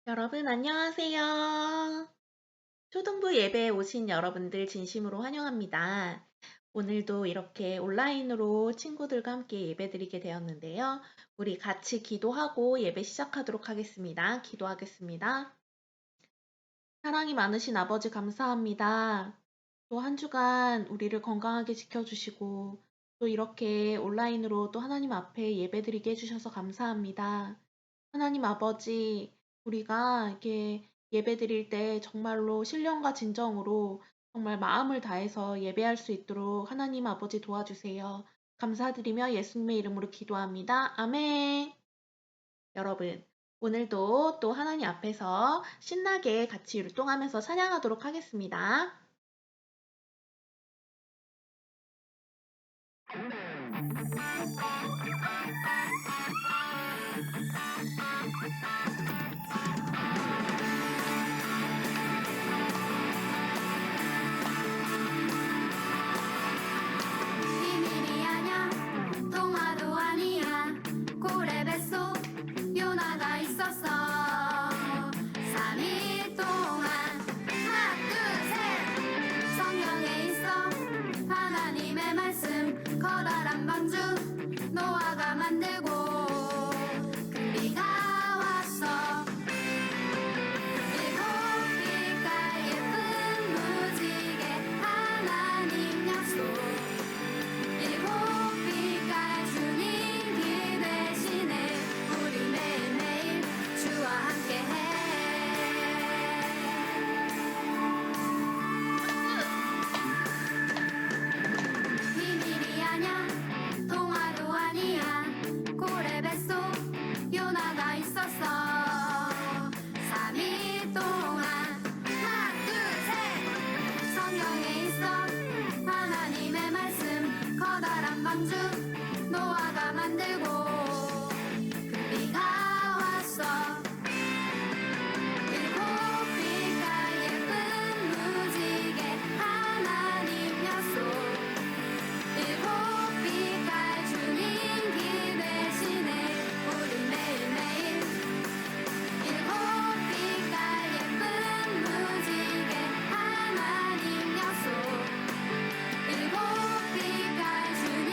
여러분 안녕하세요. 초등부 예배에 오신 여러분들 진심으로 환영합니다. 오늘도 이렇게 온라인으로 친구들과 함께 예배드리게 되었는데요. 우리 같이 기도하고 예배 시작하도록 하겠습니다. 기도하겠습니다. 사랑이 많으신 아버지 감사합니다. 또 한 주간 우리를 건강하게 지켜주시고 또 이렇게 온라인으로 또 하나님 앞에 예배드리게 해주셔서 감사합니다. 하나님 아버지, 우리가 이렇게 예배드릴 때 정말로 신령과 진정으로 정말 마음을 다해서 예배할 수 있도록 하나님 아버지 도와주세요. 감사드리며 예수님의 이름으로 기도합니다. 아멘. 여러분, 오늘도 또 하나님 앞에서 신나게 같이 율동하면서 찬양하도록 하겠습니다. 비밀이 아냐 동화도 아니야 고래 뱃속 요나가 있었어 3일 동안 하나 둘셋 성경에 있어 하나님의 말씀 커다란 방주 노아가 만들고 큰 비가 왔어 일곱 빛깔 예쁜 무지개 하나님 약속 일곱 빛깔 주님 길 대신에 우리 매일매일 주와 함께해 비밀이 아냐 동화도 아니야 고래 뱃속 요나가 있었어 3일 동안 하나 둘셋 성경에 있어 하나님의 말씀 커다란 방주 노아가 만들고 큰 비가 왔어 일곱 빛깔 예쁜 무지개 하나님 약속 일곱 빛깔 주님 길 대신에 우리 매일매일 일곱 빛깔 예쁜 무지개 하나님 약속 일곱 빛깔 주님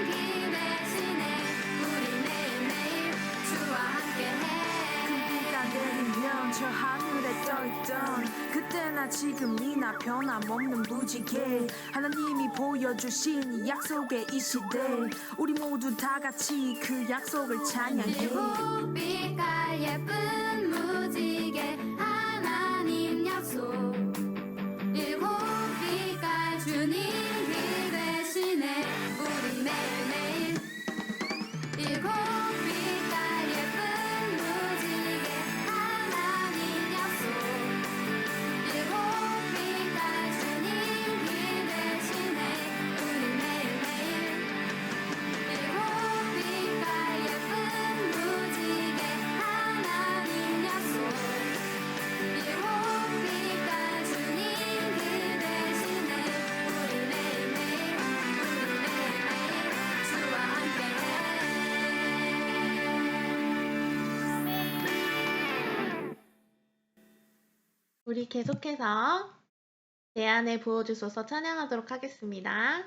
길 대신에 우리 매일매일 주와 함께해 비가 내리면 저 하늘에 떠있던 그때나 지금이나 변함없는 무지개 하나님이 보여주신 이 약속의 이 시대 우리 모두 다 같이 그 약속을 찬양해 일곱 빛깔 예쁜 무지개 하나님 약속 일곱 빛깔 주님 길 대신에 우리 매일매일 일곱 빛깔 예쁜 무지개 하나님 약속 일곱 빛깔 주님 길 대신에 우리 매일매일 일곱 빛깔 예쁜 무지개 하나님 약속 일곱 빛깔 주님 길 대신에 우리 매일매일 주와 함께해 우리 계속해서 내 안에 부어주소서 찬양하도록 하겠습니다.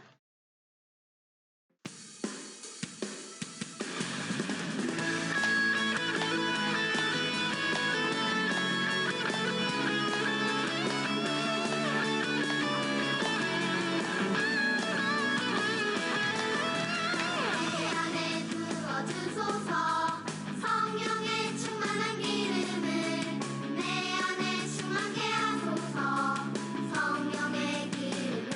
내 안에 부어주소서 성령의 충만한 기름을 내 안에 충만케 하소서 성령의 기름을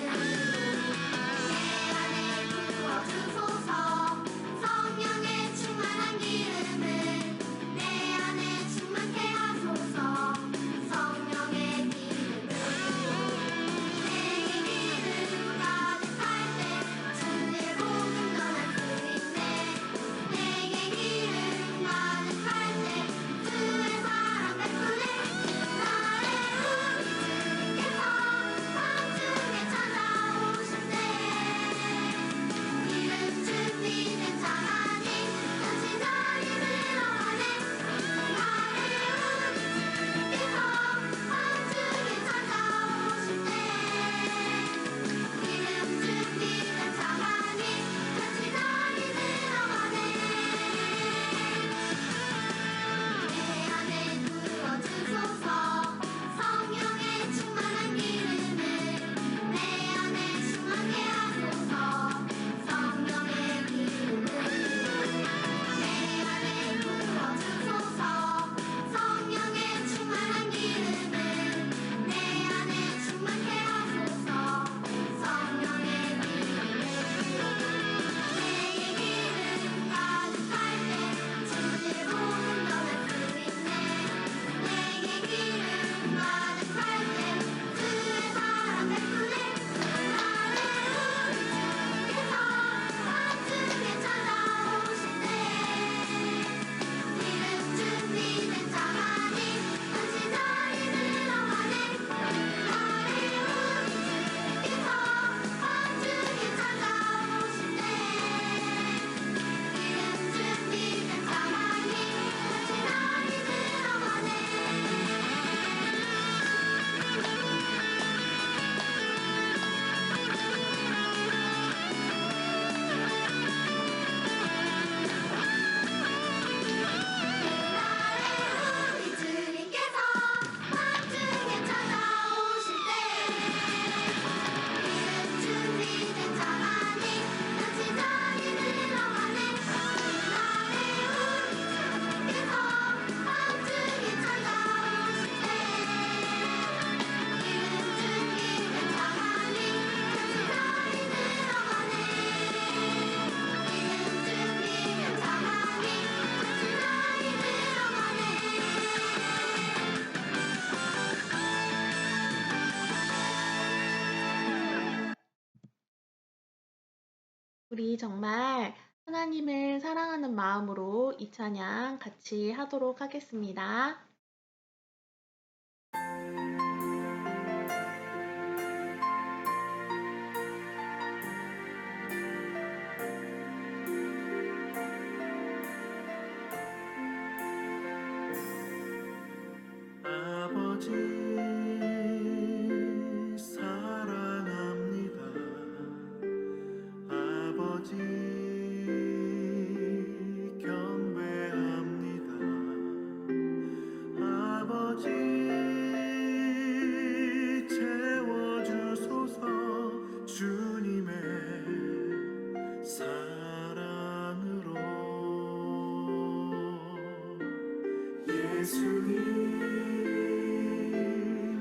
우리 정말 하나님을 사랑하는 마음으로 이 찬양 같이 하도록 하겠습니다. 아버지 사랑합니다. 아버지 경배합니다. 아버지 채워주소서 주님의 사랑으로. 예수님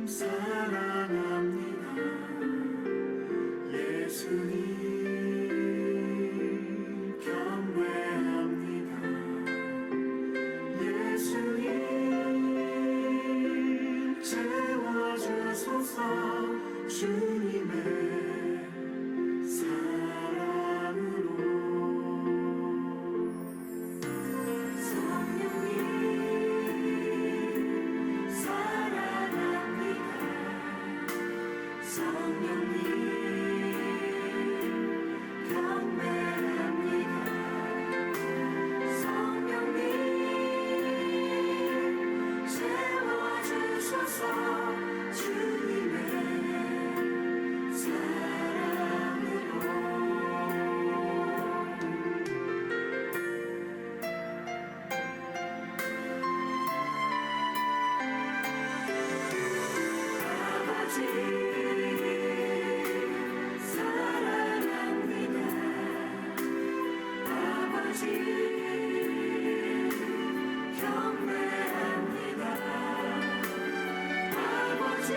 사랑합니다. 예수님 경배합니다. 예수님 채워주소서 주님의 사랑으로. 성령님 사랑합니다. 성령님 경배합니다. 성령님 채워주소서 주님의 사랑으로. 아버지 사랑합니다. 아버지 경배합니다. 아버지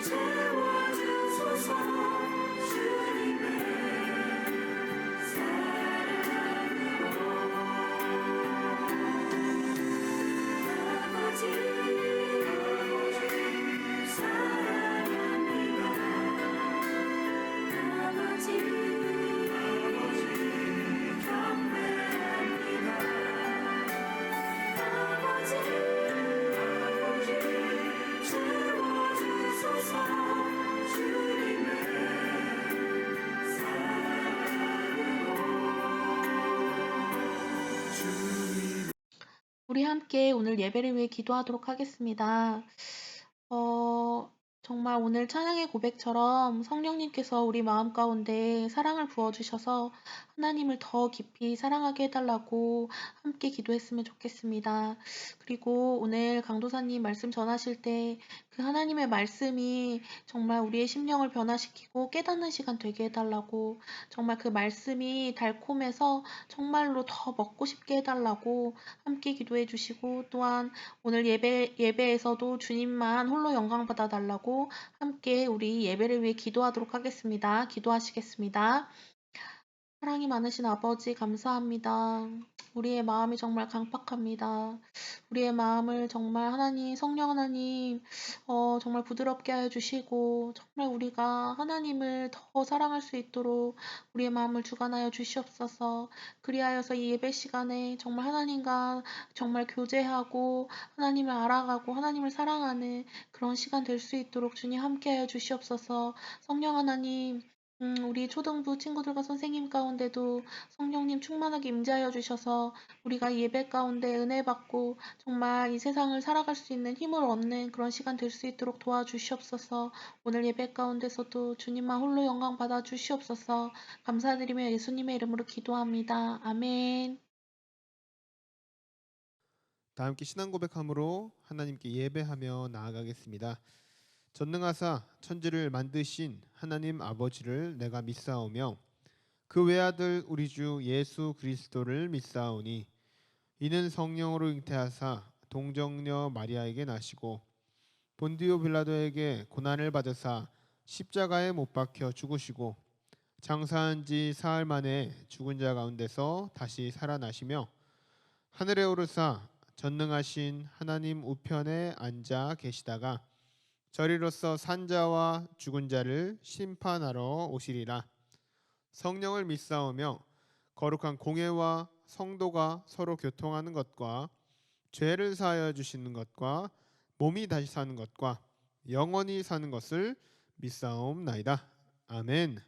채워주소서 주님의 사랑으로. 아버지 사랑합니다. 아버지 경배합니다. 아버지 채워주소서 주님의 사랑으로. 주님 우리 함께 오늘 예배를 위해 기도하도록 하겠습니다. 정말 오늘 찬양의 고백처럼 성령님께서 우리 마음 가운데 사랑을 부어주셔서 하나님을 더 깊이 사랑하게 해달라고 함께 기도했으면 좋겠습니다. 그리고 오늘 강도사님 말씀 전하실 때 그 하나님의 말씀이 정말 우리의 심령을 변화시키고 깨닫는 시간 되게 해달라고, 정말 그 말씀이 달콤해서 정말로 더 먹고 싶게 해달라고 함께 기도해 주시고, 또한 오늘 예배에서도 주님만 홀로 영광 받아 달라고 함께 우리 예배를 위해 기도하도록 하겠습니다. 기도하시겠습니다. 사랑이 많으신 아버지 감사합니다. 우리의 마음이 정말 강팍합니다. 우리의 마음을 정말 하나님, 성령 하나님, 정말 부드럽게 하여 주시고, 정말 우리가 하나님을 더 사랑할 수 있도록 우리의 마음을 주관하여 주시옵소서. 그리하여서 이 예배 시간에 정말 하나님과 정말 교제하고, 하나님을 알아가고, 하나님을 사랑하는 그런 시간 될 수 있도록 주님 함께하여 주시옵소서. 성령 하나님, 우리 초등부 친구들과 선생님 가운데도 성령님 충만하게 임재하여 주셔서 우리가 예배 가운데 은혜 받고 정말 이 세상을 살아갈 수 있는 힘을 얻는 그런 시간 될 수 있도록 도와주시옵소서. 오늘 예배 가운데서도 주님만 홀로 영광 받아 주시옵소서. 감사드리며 예수님의 이름으로 기도합니다. 아멘. 다 함께 신앙 고백함으로 하나님께 예배하며 나아가겠습니다. 전능하사 천지를 만드신 하나님 아버지를 내가 믿사오며 그 외아들 우리 주 예수 그리스도를 믿사오니 이는 성령으로 잉태하사 동정녀 마리아에게 나시고 본디오 빌라도에게 고난을 받으사 십자가에 못 박혀 죽으시고 장사한 지 사흘 만에 죽은 자 가운데서 다시 살아나시며 하늘에 오르사 전능하신 하나님 우편에 앉아 계시다가 저리로서 산자와 죽은 자를 심판하러 오시리라. 성령을 믿사오며 거룩한 공예와 성도가 서로 교통하는 것과 죄를 사하여 주시는 것과 몸이 다시 사는 것과 영원히 사는 것을 믿사옵나이다. 아멘.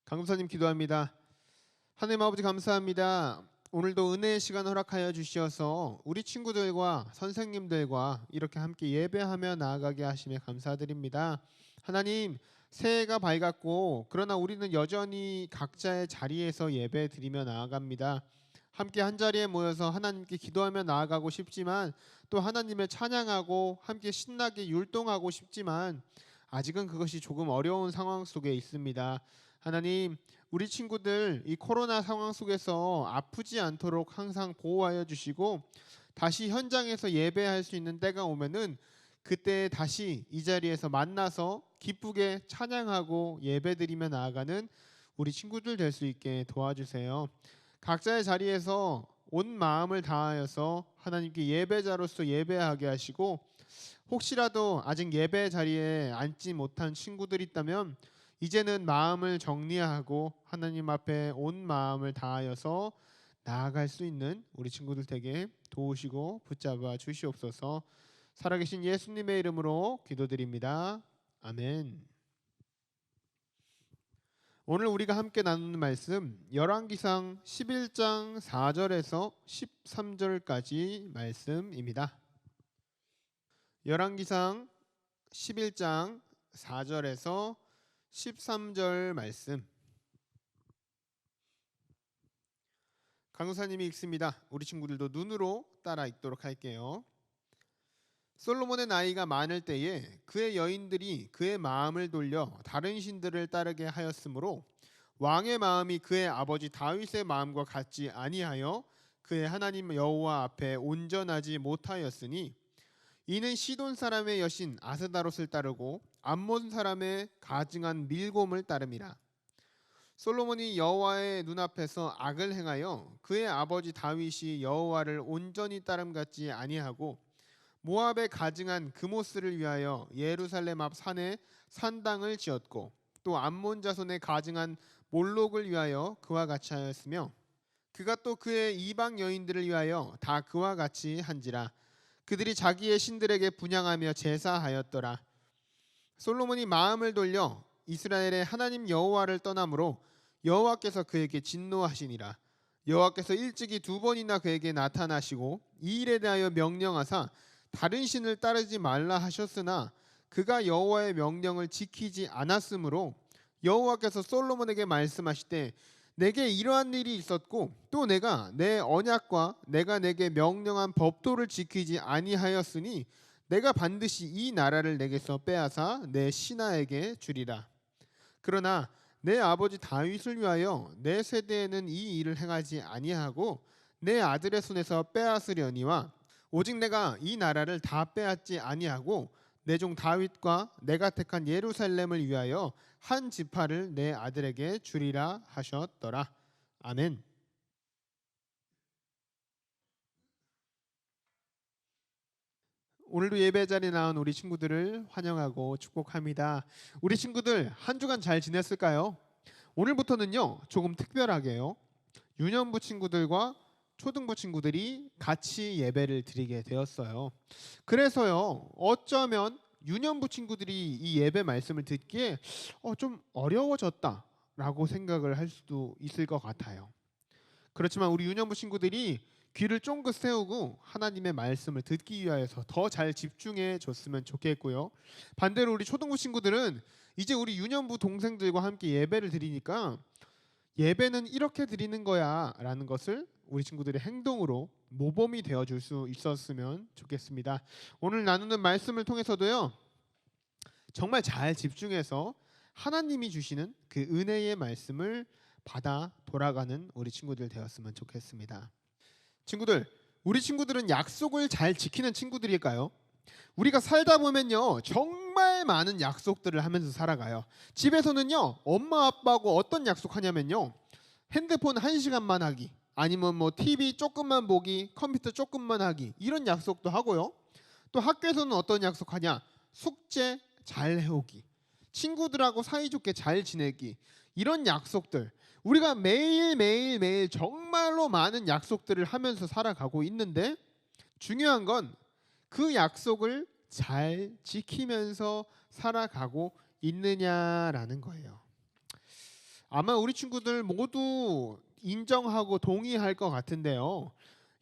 강도사님 기도합니다. 하나님 아버지 감사합니다. 오늘도 은혜의 시간 허락하여 주시어서 우리 친구들과 선생님들과 이렇게 함께 예배하며 나아가게 하심에 감사드립니다. 하나님, 새해가 밝았고 그러나 우리는 여전히 각자의 자리에서 예배 드리며 나아갑니다. 함께 한자리에 모여서 하나님께 기도하며 나아가고 싶지만 또 하나님을 찬양하고 함께 신나게 율동하고 싶지만 아직은 그것이 조금 어려운 상황 속에 있습니다. 하나님, 우리 친구들 이 코로나 상황 속에서 아프지 않도록 항상 보호하여 주시고 다시 현장에서 예배할 수 있는 때가 오면은 그때 다시 이 자리에서 만나서 기쁘게 찬양하고 예배드리며 나아가는 우리 친구들 될 수 있게 도와주세요. 각자의 자리에서 온 마음을 다하여서 하나님께 예배자로서 예배하게 하시고 혹시라도 아직 예배 자리에 앉지 못한 친구들이 있다면 이제는 마음을 정리하고 하나님 앞에 온 마음을 다하여서 나아갈 수 있는 우리 친구들 되게 도우시고 붙잡아 주시옵소서. 살아계신 예수님의 이름으로 기도드립니다. 아멘. 오늘 우리가 함께 나누는 말씀 열왕기상 11장 4절에서 13절까지 말씀입니다. 열왕기상 11장 4절에서 13절 말씀. 강도사님이 읽습니다. 우리 친구들도 눈으로 따라 읽도록 할게요. 솔로몬의 나이가 많을 때에 그의 여인들이 그의 마음을 돌려 다른 신들을 따르게 하였으므로 왕의 마음이 그의 아버지 다윗의 마음과 같지 아니하여 그의 하나님 여호와 앞에 온전하지 못하였으니 이는 시돈 사람의 여신 아스다롯을 따르고 암몬 사람의 가증한 밀곰을 따름이라. 솔로몬이 여호와의 눈앞에서 악을 행하여 그의 아버지 다윗이 여호와를 온전히 따름 같지 아니하고 모압의 가증한 그모스를 위하여 예루살렘 앞 산에 산당을 지었고 또 암몬 자손의 가증한 몰록을 위하여 그와 같이 하였으며 그가 또 그의 이방 여인들을 위하여 다 그와 같이 한지라. 그들이 자기의 신들에게 분향하며 제사하였더라. 솔로몬이 마음을 돌려 이스라엘의 하나님 여호와를 떠나므로 여호와께서 그에게 진노하시니라. 여호와께서 일찍이 2번이나 그에게 나타나시고 이 일에 대하여 명령하사 다른 신을 따르지 말라 하셨으나 그가 여호와의 명령을 지키지 않았으므로 여호와께서 솔로몬에게 말씀하시되 내게 이러한 일이 있었고 또 내가 내 언약과 내가 내게 명령한 법도를 지키지 아니하였으니 내가 반드시 이 나라를 내게서 빼앗아 내 신하에게 주리라. 그러나 내 아버지 다윗을 위하여 내 세대에는 이 일을 행하지 아니하고 내 아들의 손에서 빼앗으려니와 오직 내가 이 나라를 다 빼앗지 아니하고 내 종 다윗과 내가 택한 예루살렘을 위하여 한 지파를 내 아들에게 주리라 하셨더라. 아멘. 오늘도 예배 자리에 나온 우리 친구들을 환영하고 축복합니다. 우리 친구들 한 주간 잘 지냈을까요? 오늘부터는요 조금 특별하게요. 유년부 친구들과 초등부 친구들이 같이 예배를 드리게 되었어요. 그래서요 어쩌면 유년부 친구들이 이 예배 말씀을 듣기에 좀 어려워졌다라고 생각을 할 수도 있을 것 같아요. 그렇지만 우리 유년부 친구들이 귀를 쫑긋 세우고 하나님의 말씀을 듣기 위하여서 더 잘 집중해 줬으면 좋겠고요. 반대로 우리 초등부 친구들은 이제 우리 유년부 동생들과 함께 예배를 드리니까 예배는 이렇게 드리는 거야 라는 것을 우리 친구들의 행동으로 모범이 되어줄 수 있었으면 좋겠습니다. 오늘 나누는 말씀을 통해서도요 정말 잘 집중해서 하나님이 주시는 그 은혜의 말씀을 받아 돌아가는 우리 친구들 되었으면 좋겠습니다. 친구들, 우리 친구들은 약속을 잘 지키는 친구들일까요? 우리가 살다 보면요 정말 많은 약속들을 하면서 살아가요. 집에서는요 엄마 아빠하고 어떤 약속하냐면요 핸드폰 1시간만 하기, 아니면 뭐 TV 조금만 보기, 컴퓨터 조금만 하기, 이런 약속도 하고요. 또 학교에서는 어떤 약속하냐, 숙제 잘 해오기. 친구들하고 사이좋게 잘 지내기, 이런 약속들, 우리가 매일 정말로 많은 약속들을 하면서 살아가고 있는데, 중요한 건 그 약속을 잘 지키면서 살아가고 있느냐라는 거예요. 아마 우리 친구들 모두 인정하고 동의할 것 같은데요.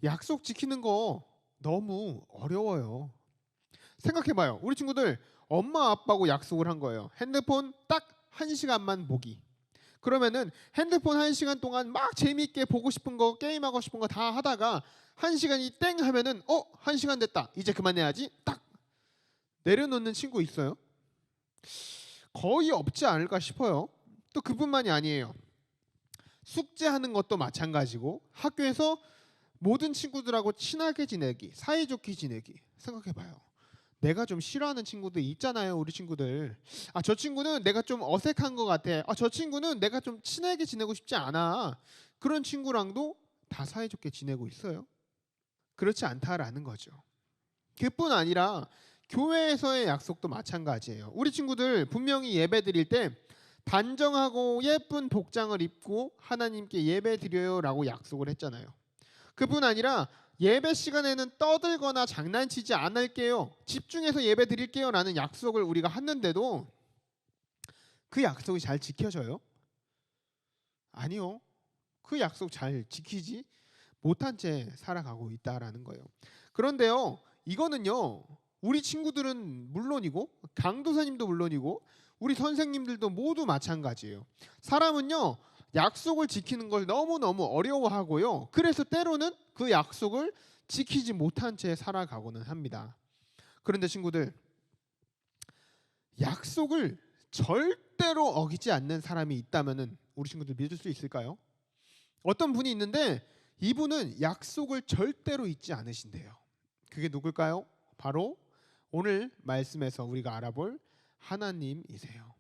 약속 지키는 거 너무 어려워요. 생각해봐요. 우리 친구들 엄마 아빠하고 약속을 한 거예요. 핸드폰 딱 1시간만 보기. 그러면은 핸드폰 1시간 동안 막 재미있게 보고 싶은 거, 게임하고 싶은 거 다 하다가 1시간이 땡 하면은 1시간 됐다. 이제 그만해야지. 딱 내려놓는 친구 있어요? 거의 없지 않을까 싶어요. 또 그뿐만이 아니에요. 숙제하는 것도 마찬가지고, 학교에서 모든 친구들하고 친하게 지내기, 사이좋게 지내기. 생각해봐요. 내가 좀 싫어하는 친구들 있잖아요. 우리 친구들. 저 친구는 내가 좀 어색한 것 같아. 저 친구는 내가 좀 친하게 지내고 싶지 않아. 그런 친구랑도 다 사이좋게 지내고 있어요? 그렇지 않다라는 거죠. 그뿐 아니라 교회에서의 약속도 마찬가지예요. 우리 친구들 분명히 예배 드릴 때 단정하고 예쁜 복장을 입고 하나님께 예배 드려요라고 약속을 했잖아요. 그뿐 아니라 예배 시간에는 떠들거나 장난치지 않을게요, 집중해서 예배 드릴게요라는 약속을 우리가 했는데도 그 약속이 잘 지켜져요? 아니요. 그 약속 잘 지키지 못한 채 살아가고 있다라는 거예요. 그런데요, 이거는요, 우리 친구들은 물론이고 강도사님도 물론이고 우리 선생님들도 모두 마찬가지예요. 사람은요, 약속을 지키는 걸 너무너무 어려워하고요. 그래서 때로는 그 약속을 지키지 못한 채 살아가고는 합니다. 그런데 친구들, 약속을 절대로 어기지 않는 사람이 있다면은 우리 친구들 믿을 수 있을까요? 어떤 분이 있는데 이분은 약속을 절대로 잊지 않으신대요. 그게 누굴까요? 바로 오늘 말씀에서 우리가 알아볼 하나님이세요.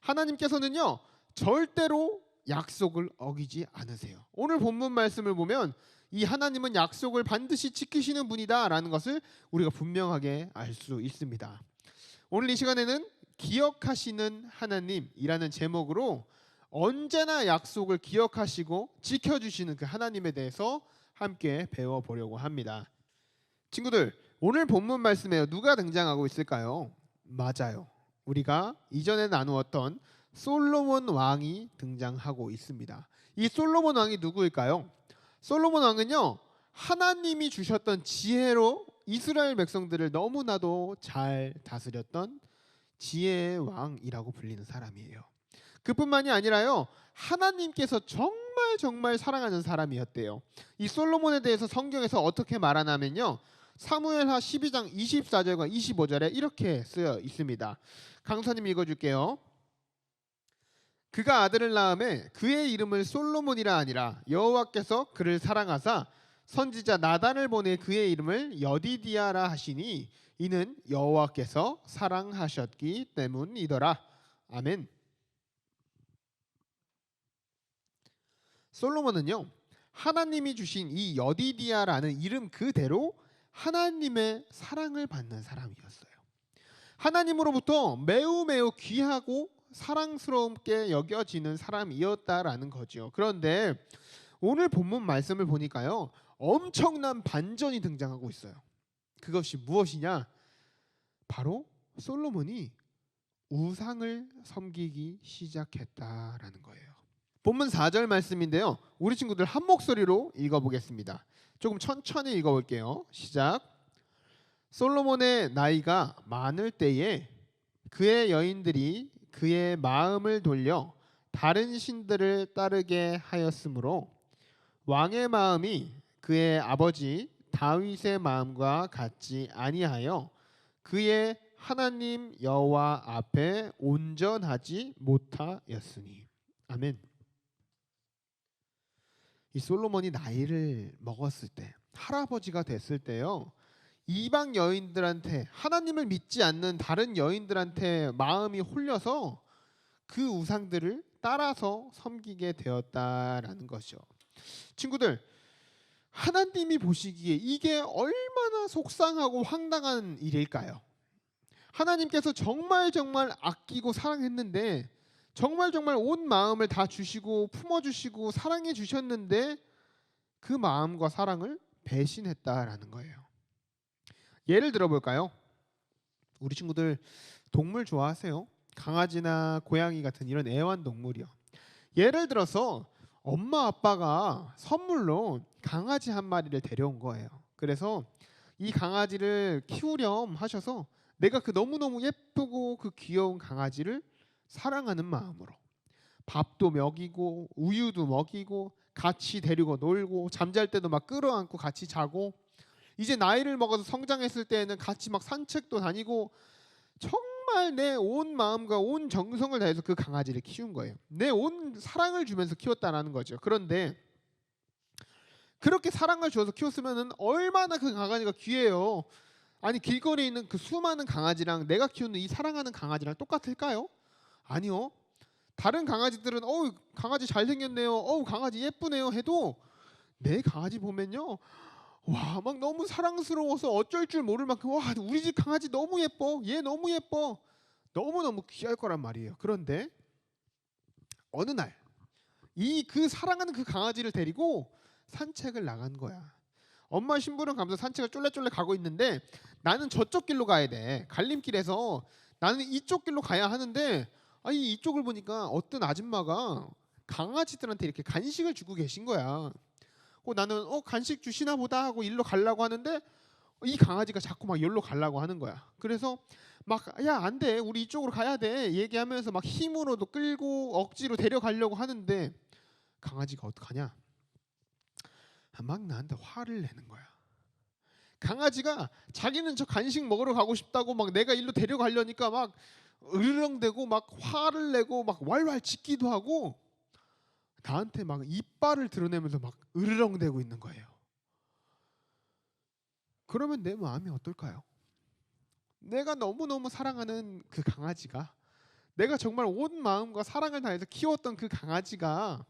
하나님께서는요, 절대로 약속을 어기지 않으세요. 오늘 본문 말씀을 보면 이 하나님은 약속을 반드시 지키시는 분이다라는 것을 우리가 분명하게 알 수 있습니다. 오늘 이 시간에는 기억하시는 하나님이라는 제목으로 언제나 약속을 기억하시고 지켜주시는 그 하나님에 대해서 함께 배워보려고 합니다. 친구들, 오늘 본문 말씀에 누가 등장하고 있을까요? 맞아요. 우리가 이전에 나누었던 솔로몬 왕이 등장하고 있습니다. 이 솔로몬 왕이 누구일까요? 솔로몬 왕은요, 하나님이 주셨던 지혜로 이스라엘 백성들을 너무나도 잘 다스렸던 지혜의 왕이라고 불리는 사람이에요. 그뿐만이 아니라요, 하나님께서 정말 사랑하는 사람이었대요. 이 솔로몬에 대해서 성경에서 어떻게 말하냐면요, 사무엘하 12장 24절과 25절에 이렇게 쓰여 있습니다. 강사님 읽어줄게요. 그가 아들을 낳음에 그의 이름을 솔로몬이라 하니라. 여호와께서 그를 사랑하사 선지자 나단을 보내 그의 이름을 여디디아라 하시니 이는 여호와께서 사랑하셨기 때문이더라. 아멘. 솔로몬은요, 하나님이 주신 이 여디디아라는 이름 그대로 하나님의 사랑을 받는 사람이었어요. 하나님으로부터 매우 귀하고 사랑스럽게 여겨지는 사람이었다라는 거죠. 그런데 오늘 본문 말씀을 보니까요, 엄청난 반전이 등장하고 있어요. 그것이 무엇이냐? 바로 솔로몬이 우상을 섬기기 시작했다라는 거예요. 본문 4절 말씀인데요, 우리 친구들 한 목소리로 읽어보겠습니다. 조금 천천히 읽어볼게요. 시작. 솔로몬의 나이가 많을 때에 그의 여인들이 그의 마음을 돌려 다른 신들을 따르게 하였으므로 왕의 마음이 그의 아버지 다윗의 마음과 같지 아니하여 그의 하나님 여호와 앞에 온전하지 못하였으니. 아멘. 이 솔로몬이 나이를 먹었을 때, 할아버지가 됐을 때요, 이방 여인들한테, 하나님을 믿지 않는 다른 여인들한테 마음이 홀려서 그 우상들을 따라서 섬기게 되었다라는 것이죠. 친구들, 하나님이 보시기에 이게 얼마나 속상하고 황당한 일일까요? 하나님께서 정말 정말 아끼고 사랑했는데 정말 정말 온 마음을 다 주시고 품어주시고 사랑해 주셨는데 그 마음과 사랑을 배신했다라는 거예요. 예를 들어볼까요? 우리 친구들 동물 좋아하세요? 강아지나 고양이 같은 이런 애완동물이요. 예를 들어서 엄마 아빠가 선물로 강아지 한 마리를 데려온 거예요. 그래서 이 강아지를 키우렴 하셔서 내가 그 너무너무 예쁘고 그 귀여운 강아지를 사랑하는 마음으로 밥도 먹이고 우유도 먹이고 같이 데리고 놀고 잠잘 때도 막 끌어안고 같이 자고 이제 나이를 먹어서 성장했을 때에는 같이 막 산책도 다니고 정말 내 온 마음과 온 정성을 다해서 그 강아지를 키운 거예요. 내 온 사랑을 주면서 키웠다라는 거죠. 그런데 그렇게 사랑을 주어서 키웠으면은 얼마나 그 강아지가 귀해요. 아니 길거리에 있는 그 수많은 강아지랑 내가 키우는 이 사랑하는 강아지랑 똑같을까요? 아니요. 다른 강아지들은 어우 강아지 잘생겼네요. 어우 강아지 예쁘네요 해도 내 강아지 보면요. 와 막 너무 사랑스러워서 어쩔 줄 모를 만큼 와 우리 집 강아지 너무 예뻐. 얘 너무 예뻐. 너무너무 귀할 거란 말이에요. 그런데 어느 날 이 그 사랑하는 그 강아지를 데리고 산책을 나간 거야. 엄마 심부름 가면서 산책을 쫄래쫄래 가고 있는데 나는 저쪽 길로 가야 돼. 갈림길에서 나는 이쪽 길로 가야 하는데 아니 이쪽을 보니까 어떤 아줌마가 강아지들한테 이렇게 간식을 주고 계신 거야. 나는 간식 주시나 보다 하고 일로 가려고 하는데 이 강아지가 자꾸 막 여기로 가려고 하는 거야. 그래서 막 야 안 돼 우리 이쪽으로 가야 돼 얘기하면서 막 힘으로도 끌고 억지로 데려가려고 하는데 강아지가 어떡하냐? 막 나한테 화를 내는 거야. 강아지가 자기는 저 간식 먹으러 가고 싶다고 막 내가 일로 데려가려니까 막 으르렁대고 막 화를 내고 막 왈왈 짖기도 하고 나한테 막 이빨을 드러내면서 막 으르렁대고 있는 거예요. 그러면 내 마음이 어떨까요? 내가 너무너무 사랑하는 그 강아지가 내가 정말 온 마음과 사랑을 다해서 키웠던 그 강아지가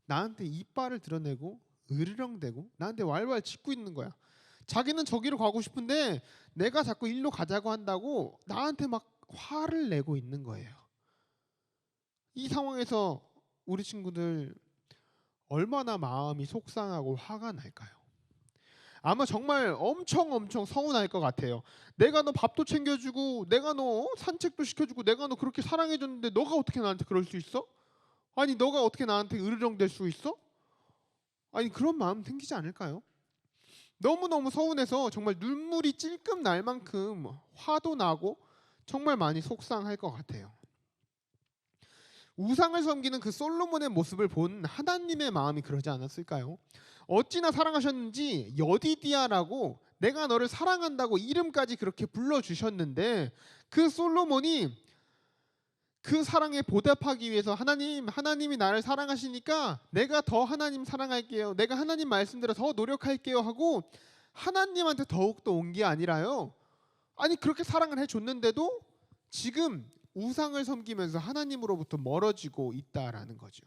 나한테 이빨을 드러내고 으르렁대고 나한테 왈왈 짖고 있는 거야. 자기는 저기로 가고 싶은데 내가 자꾸 일로 가자고 한다고 나한테 막 화를 내고 있는 거예요. 이 상황에서 우리 친구들 얼마나 마음이 속상하고 화가 날까요? 아마 정말 엄청 서운할 것 같아요. 내가 너 밥도 챙겨주고 내가 너 산책도 시켜주고 내가 너 그렇게 사랑해줬는데 너가 어떻게 나한테 그럴 수 있어? 아니 너가 어떻게 나한테 으르렁댈 수 있어? 아니 그런 마음 생기지 않을까요? 너무너무 서운해서 정말 눈물이 찔끔 날 만큼 화도 나고 정말 많이 속상할 것 같아요. 우상을 섬기는 그 솔로몬의 모습을 본 하나님의 마음이 그러지 않았을까요? 어찌나 사랑하셨는지 여디디아라고 내가 너를 사랑한다고 이름까지 그렇게 불러주셨는데 그 솔로몬이 그 사랑에 보답하기 위해서 하나님이 나를 사랑하시니까 내가 더 하나님 사랑할게요. 내가 하나님 말씀대로 더 노력할게요 하고 하나님한테 더욱더 온 게 아니라요. 아니 그렇게 사랑을 해줬는데도 지금 우상을 섬기면서 하나님으로부터 멀어지고 있다라는 거죠.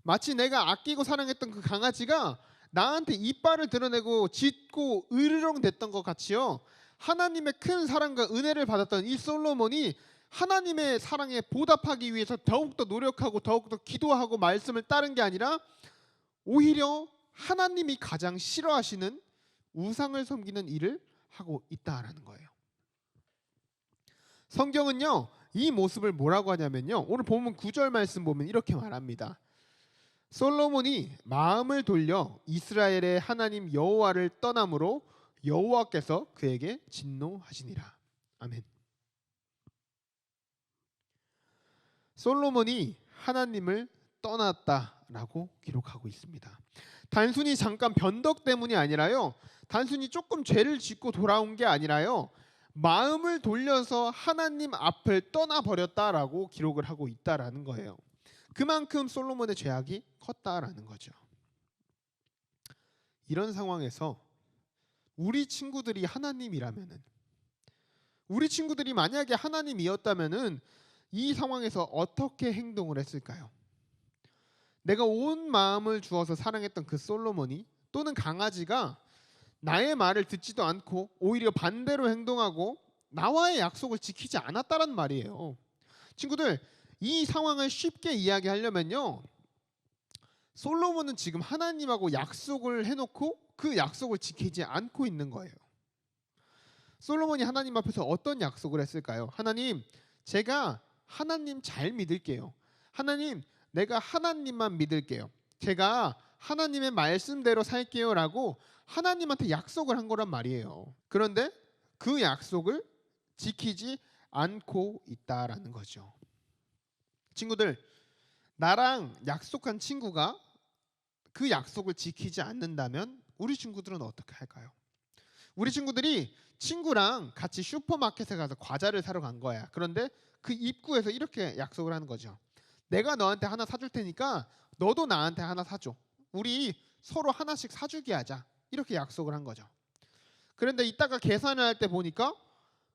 마치 내가 아끼고 사랑했던 그 강아지가 나한테 이빨을 드러내고 짖고 으르렁 댔던 것 같이요. 하나님의 큰 사랑과 은혜를 받았던 이 솔로몬이 하나님의 사랑에 보답하기 위해서 더욱더 노력하고 더욱더 기도하고 말씀을 따른 게 아니라 오히려 하나님이 가장 싫어하시는 우상을 섬기는 일을 하고 있다라는 거예요. 성경은요 이 모습을 뭐라고 하냐면요 오늘 본문 9절 말씀 보면 이렇게 말합니다. 솔로몬이 마음을 돌려 이스라엘의 하나님 여호와를 떠남으로 여호와께서 그에게 진노하시니라. 아멘. 솔로몬이 하나님을 떠났다라고 기록하고 있습니다. 단순히 잠깐 변덕 때문이 아니라요. 단순히 조금 죄를 짓고 돌아온 게 아니라요. 마음을 돌려서 하나님 앞을 떠나버렸다라고 기록을 하고 있다라는 거예요. 그만큼 솔로몬의 죄악이 컸다라는 거죠. 이런 상황에서 우리 친구들이 하나님이라면은 우리 친구들이 만약에 하나님이었다면은 이 상황에서 어떻게 행동을 했을까요? 내가 온 마음을 주어서 사랑했던 그 솔로몬이 또는 강아지가 나의 말을 듣지도 않고 오히려 반대로 행동하고 나와의 약속을 지키지 않았다는 말이에요. 친구들, 이 상황을 쉽게 이야기하려면요, 솔로몬은 지금 하나님하고 약속을 해놓고 그 약속을 지키지 않고 있는 거예요. 솔로몬이 하나님 앞에서 어떤 약속을 했을까요? 하나님, 제가 하나님 잘 믿을게요. 하나님, 내가 하나님만 믿을게요. 제가 하나님의 말씀대로 살게요 라고 하나님한테 약속을 한 거란 말이에요. 그런데 그 약속을 지키지 않고 있다라는 거죠. 친구들, 나랑 약속한 친구가 그 약속을 지키지 않는다면 우리 친구들은 어떻게 할까요? 우리 친구들이 친구랑 같이 슈퍼마켓에 가서 과자를 사러 간 거야. 그런데 그 입구에서 이렇게 약속을 하는 거죠. 내가 너한테 하나 사줄 테니까 너도 나한테 하나 사줘. 우리 서로 하나씩 사주게 하자. 이렇게 약속을 한 거죠. 그런데 이따가 계산을 할 때 보니까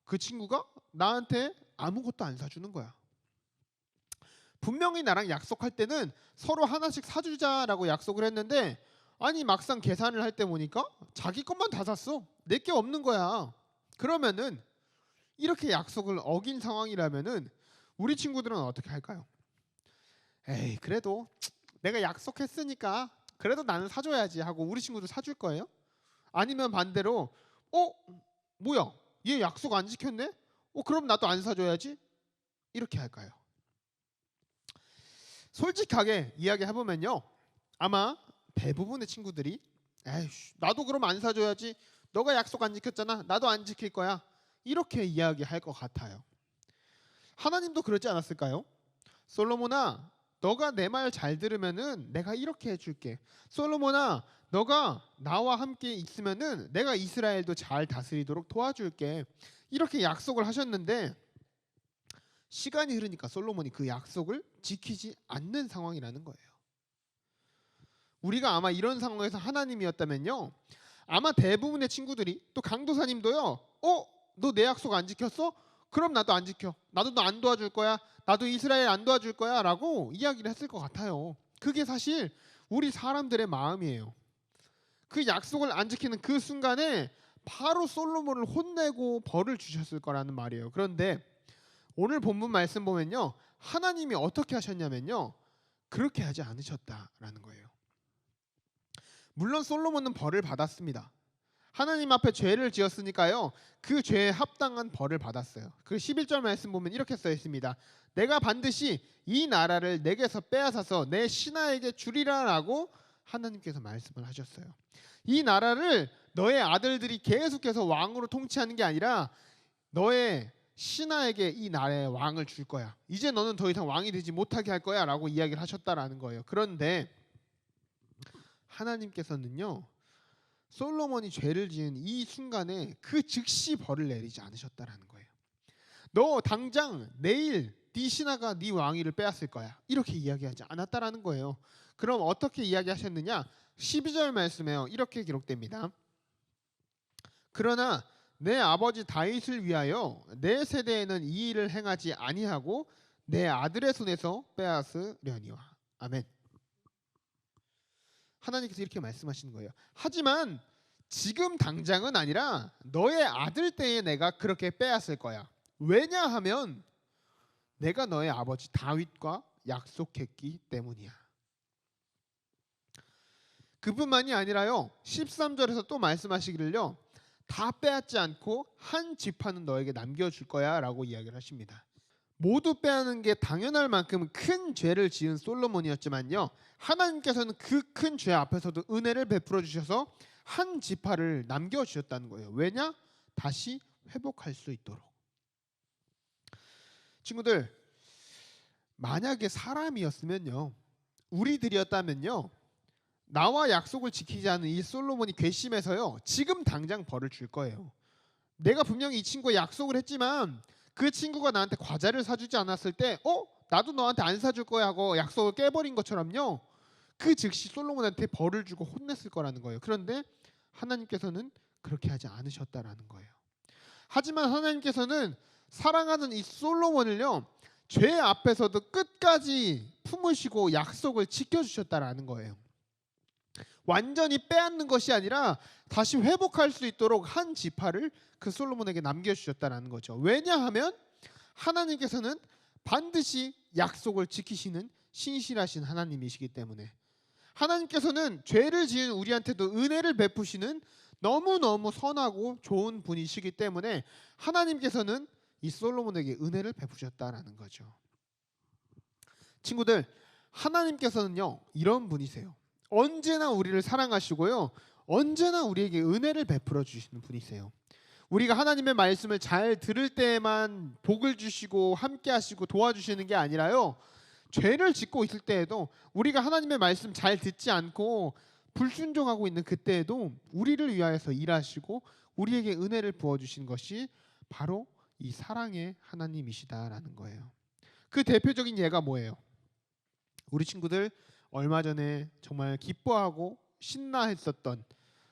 그 친구가 나한테 아무것도 안 사주는 거야. 분명히 나랑 약속할 때는 서로 하나씩 사주자라고 약속을 했는데, 아니 막상 계산을 할 때 보니까 자기 것만 다 샀어. 내 게 없는 거야. 그러면은 이렇게 약속을 어긴 상황이라면은 우리 친구들은 어떻게 할까요? 에이, 그래도 내가 약속했으니까 그래도 나는 사줘야지 하고 우리 친구도 사줄 거예요? 아니면 반대로 뭐야, 얘 약속 안 지켰네? 그럼 나도 안 사줘야지? 이렇게 할까요? 솔직하게 이야기해보면요, 아마 대부분의 친구들이 에이씨, 나도 그럼 안 사줘야지. 너가 약속 안 지켰잖아. 나도 안 지킬 거야. 이렇게 이야기할 것 같아요. 하나님도 그러지 않았을까요? 솔로몬아, 너가 내 말 잘 들으면은 내가 이렇게 해줄게. 솔로몬아, 너가 나와 함께 있으면은 내가 이스라엘도 잘 다스리도록 도와줄게. 이렇게 약속을 하셨는데 시간이 흐르니까 솔로몬이 그 약속을 지키지 않는 상황이라는 거예요. 우리가 아마 이런 상황에서 하나님이었다면요, 아마 대부분의 친구들이, 또 강도사님도요, 너 내 약속 안 지켰어? 그럼 나도 안 지켜. 나도 너 안 도와줄 거야. 나도 이스라엘 안 도와줄 거야 라고 이야기를 했을 것 같아요. 그게 사실 우리 사람들의 마음이에요. 그 약속을 안 지키는 그 순간에 바로 솔로몬을 혼내고 벌을 주셨을 거라는 말이에요. 그런데 오늘 본문 말씀 보면요, 하나님이 어떻게 하셨냐면요, 그렇게 하지 않으셨다라는 거예요. 물론 솔로몬은 벌을 받았습니다. 하나님 앞에 죄를 지었으니까요, 그 죄에 합당한 벌을 받았어요. 그 11절 말씀 보면 이렇게 써 있습니다. 내가 반드시 이 나라를 내게서 빼앗아서 내 신하에게 주리라라고 하나님께서 말씀을 하셨어요. 이 나라를 너의 아들들이 계속해서 왕으로 통치하는 게 아니라 너의 신하에게 이 나라의 왕을 줄 거야. 이제 너는 더 이상 왕이 되지 못하게 할 거야 라고 이야기를 하셨다라는 거예요. 그런데 하나님께서는요, 솔로몬이 죄를 지은 이 순간에 그 즉시 벌을 내리지 않으셨다라는 거예요. 너 당장 내일 네 신하가 네 왕위를 빼앗을 거야. 이렇게 이야기하지 않았다라는 거예요. 그럼 어떻게 이야기하셨느냐? 12절 말씀에요, 이렇게 기록됩니다. 그러나 내 아버지 다윗을 위하여 내 세대에는 이 일을 행하지 아니하고 내 아들의 손에서 빼앗으려니와. 아멘. 하나님께서 이렇게 말씀하시는 거예요. 하지만 지금 당장은 아니라 너의 아들 때에 내가 그렇게 빼앗을 거야. 왜냐하면 내가 너의 아버지 다윗과 약속했기 때문이야. 그뿐만이 아니라요, 13절에서 또 말씀하시기를요, 다 빼앗지 않고 한 지파는 너에게 남겨줄 거야 라고 이야기를 하십니다. 모두 빼앗는 게 당연할 만큼 큰 죄를 지은 솔로몬이었지만요, 하나님께서는 그 큰 죄 앞에서도 은혜를 베풀어 주셔서 한 지파를 남겨주셨다는 거예요. 왜냐? 다시 회복할 수 있도록. 친구들, 만약에 사람이었으면요, 우리들이었다면요, 나와 약속을 지키지 않은 이 솔로몬이 괘씸해서요, 지금 당장 벌을 줄 거예요. 내가 분명히 이 친구와 약속을 했지만 그 친구가 나한테 과자를 사주지 않았을 때 나도 너한테 안 사줄 거야 하고 약속을 깨버린 것처럼요, 그 즉시 솔로몬한테 벌을 주고 혼냈을 거라는 거예요. 그런데 하나님께서는 그렇게 하지 않으셨다라는 거예요. 하지만 하나님께서는 사랑하는 이 솔로몬을요, 죄 앞에서도 끝까지 품으시고 약속을 지켜주셨다라는 거예요. 완전히 빼앗는 것이 아니라 다시 회복할 수 있도록 한 지파를 그 솔로몬에게 남겨주셨다는 거죠. 왜냐하면 하나님께서는 반드시 약속을 지키시는 신실하신 하나님이시기 때문에, 하나님께서는 죄를 지은 우리한테도 은혜를 베푸시는 너무너무 선하고 좋은 분이시기 때문에 하나님께서는 이 솔로몬에게 은혜를 베푸셨다라는 거죠. 친구들, 하나님께서는요 이런 분이세요. 언제나 우리를 사랑하시고요, 언제나 우리에게 은혜를 베풀어 주시는 분이세요. 우리가 하나님의 말씀을 잘 들을 때에만 복을 주시고 함께 하시고 도와주시는 게 아니라요, 죄를 짓고 있을 때에도, 우리가 하나님의 말씀 잘 듣지 않고 불순종하고 있는 그때에도 우리를 위하여서 일하시고 우리에게 은혜를 부어주신 것이 바로 이 사랑의 하나님이시다라는 거예요. 그 대표적인 예가 뭐예요? 우리 친구들 얼마 전에 정말 기뻐하고 신나했었던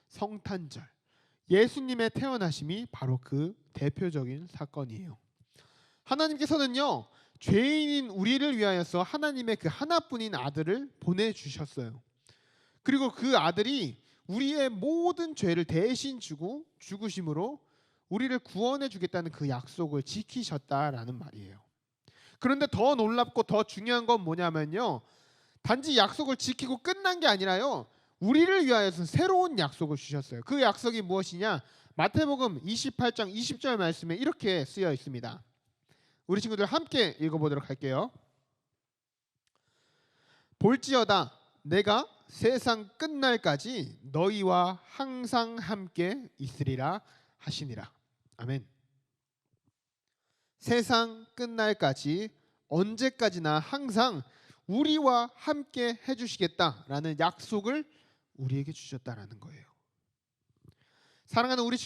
성탄절, 예수님의 태어나심이 바로 그 대표적인 사건이에요. 하나님께서는요 죄인인 우리를 위하여서 하나님의 그 하나뿐인 아들을 보내주셨어요. 그리고 그 아들이 우리의 모든 죄를 대신 지고 죽으심으로 우리를 구원해 주겠다는 그 약속을 지키셨다라는 말이에요. 그런데 더 놀랍고 더 중요한 건 뭐냐면요, 단지 약속을 지키고 끝난 게 아니라요, 우리를 위하여서 새로운 약속을 주셨어요. 그 약속이 무엇이냐? 마태복음 28장 20절 말씀에 이렇게 쓰여 있습니다. 우리 친구들 함께 읽어보도록 할게요. 볼지어다 내가 세상 끝날까지 너희와 항상 함께 있으리라 하시니라. 아멘. 세상 끝날까지 언제까지나 항상 우리와 함께 해주시겠다라는 약속을 우리에게 주셨다라는 거예요. 사랑하는 우리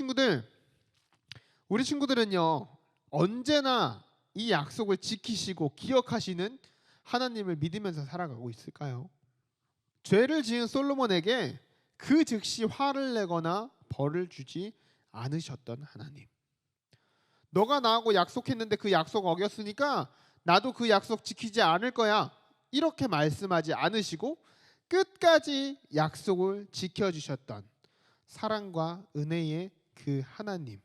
친구들은요 언제나 이 약속을 지키시고 기억하시는 하나님을 믿으면서 살아가고 있을까요? 죄를 지은 솔로몬에게 그 즉시 화를 내거나 벌을 주지 않으셨던 하나님, 너가 나하고 약속했는데 그 약속 어겼으니까 나도 그 약속 지키지 않을 거야, 이렇게 말씀하지 않으시고 끝까지 약속을 지켜주셨던 사랑과 은혜의 그 하나님,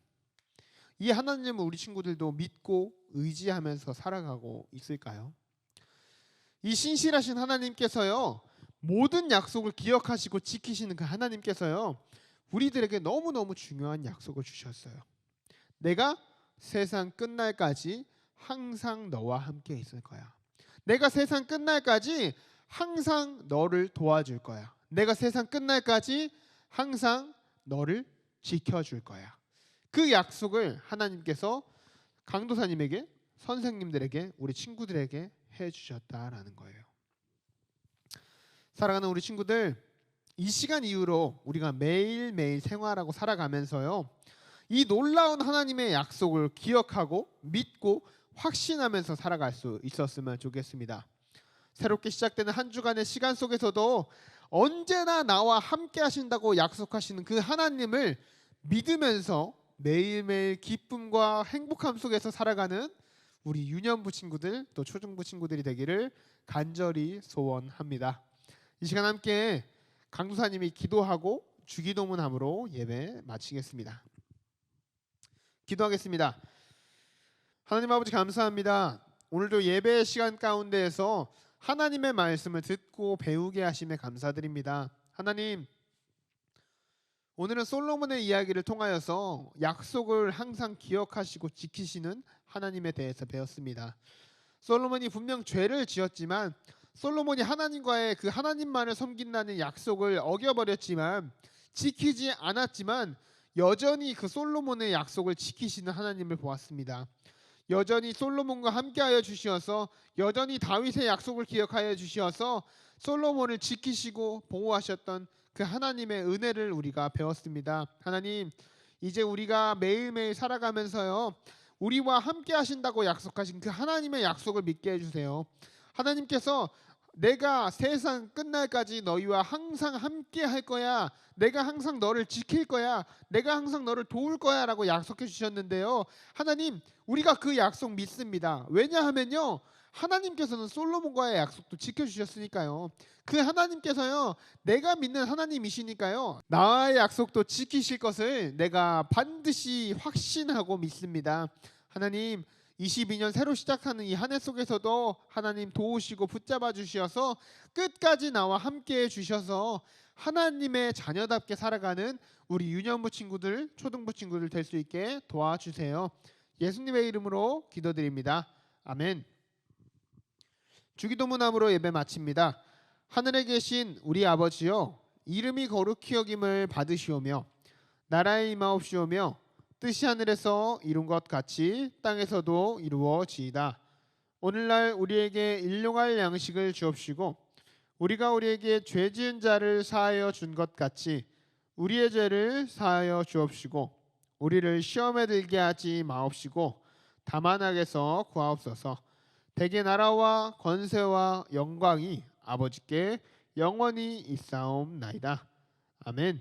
이 하나님을 우리 친구들도 믿고 의지하면서 살아가고 있을까요? 이 신실하신 하나님께서요 모든 약속을 기억하시고 지키시는 그 하나님께서요 우리들에게 너무너무 중요한 약속을 주셨어요. 내가 세상 끝날까지 항상 너와 함께 있을 거야. 내가 세상 끝날까지 항상 너를 도와줄 거야. 내가 세상 끝날까지 항상 너를 지켜줄 거야. 그 약속을 하나님께서 강도사님에게, 선생님들에게, 우리 친구들에게 해주셨다라는 거예요. 사랑하는 우리 친구들, 이 시간 이후로 우리가 매일매일 생활하고 살아가면서요 이 놀라운 하나님의 약속을 기억하고 믿고 확신하면서 살아갈 수 있었으면 좋겠습니다. 새롭게 시작되는 한 주간의 시간 속에서도 언제나 나와 함께 하신다고 약속하시는 그 하나님을 믿으면서 매일매일 기쁨과 행복함 속에서 살아가는 우리 유년부 친구들, 또 초중부 친구들이 되기를 간절히 소원합니다. 이 시간 함께 강도사님이 기도하고 주기도문함으로 예배 마치겠습니다. 기도하겠습니다. 하나님 아버지 감사합니다. 오늘도 예배 시간 가운데에서 하나님의 말씀을 듣고 배우게 하심에 감사드립니다. 하나님, 오늘은 솔로몬의 이야기를 통하여서 약속을 항상 기억하시고 지키시는 하나님에 대해서 배웠습니다. 솔로몬이 분명 죄를 지었지만, 솔로몬이 하나님과의 그 하나님만을 섬긴다는 약속을 어겨버렸지만, 지키지 않았지만 여전히 그 솔로몬의 약속을 지키시는 하나님을 보았습니다. 여전히 솔로몬과 함께하여 주시어서, 여전히 다윗의 약속을 기억하여 주시어서 솔로몬을 지키시고 보호하셨던 그 하나님의 은혜를 우리가 배웠습니다. 하나님, 이제 우리가 매일매일 살아가면서요 우리와 함께 하신다고 약속하신 그 하나님의 약속을 믿게 해주세요. 하나님께서 내가 세상 끝날까지 너희와 항상 함께 할 거야, 내가 항상 너를 지킬 거야, 내가 항상 너를 도울 거야 라고 약속해 주셨는데요, 하나님, 우리가 그 약속 믿습니다. 왜냐하면요 하나님께서는 솔로몬과의 약속도 지켜주셨으니까요. 그 하나님께서요, 내가 믿는 하나님이시니까요, 나의 약속도 지키실 것을 내가 반드시 확신하고 믿습니다. 하나님, 22년 새로 시작하는 이 한 해 속에서도 하나님 도우시고 붙잡아 주셔서 끝까지 나와 함께 해 주셔서 하나님의 자녀답게 살아가는 우리 유년부 친구들, 초등부 친구들 될 수 있게 도와주세요. 예수님의 이름으로 기도드립니다. 아멘. 주기도문함으로 예배 마칩니다. 하늘에 계신 우리 아버지여, 이름이 거룩히 여김을 받으시오며 나라의 임하옵시오며 뜻이 하늘에서 이룬 것 같이 땅에서도 이루어지이다. 오늘날 우리에게 일용할 양식을 주옵시고 우리가 우리에게 죄 지은 자를 사하여 준 것 같이 우리의 죄를 사하여 주옵시고 우리를 시험에 들게 하지 마옵시고 다만 악에서 구하옵소서. 대개 나라와 권세와 영광이 아버지께 영원히 있사옵나이다. 아멘.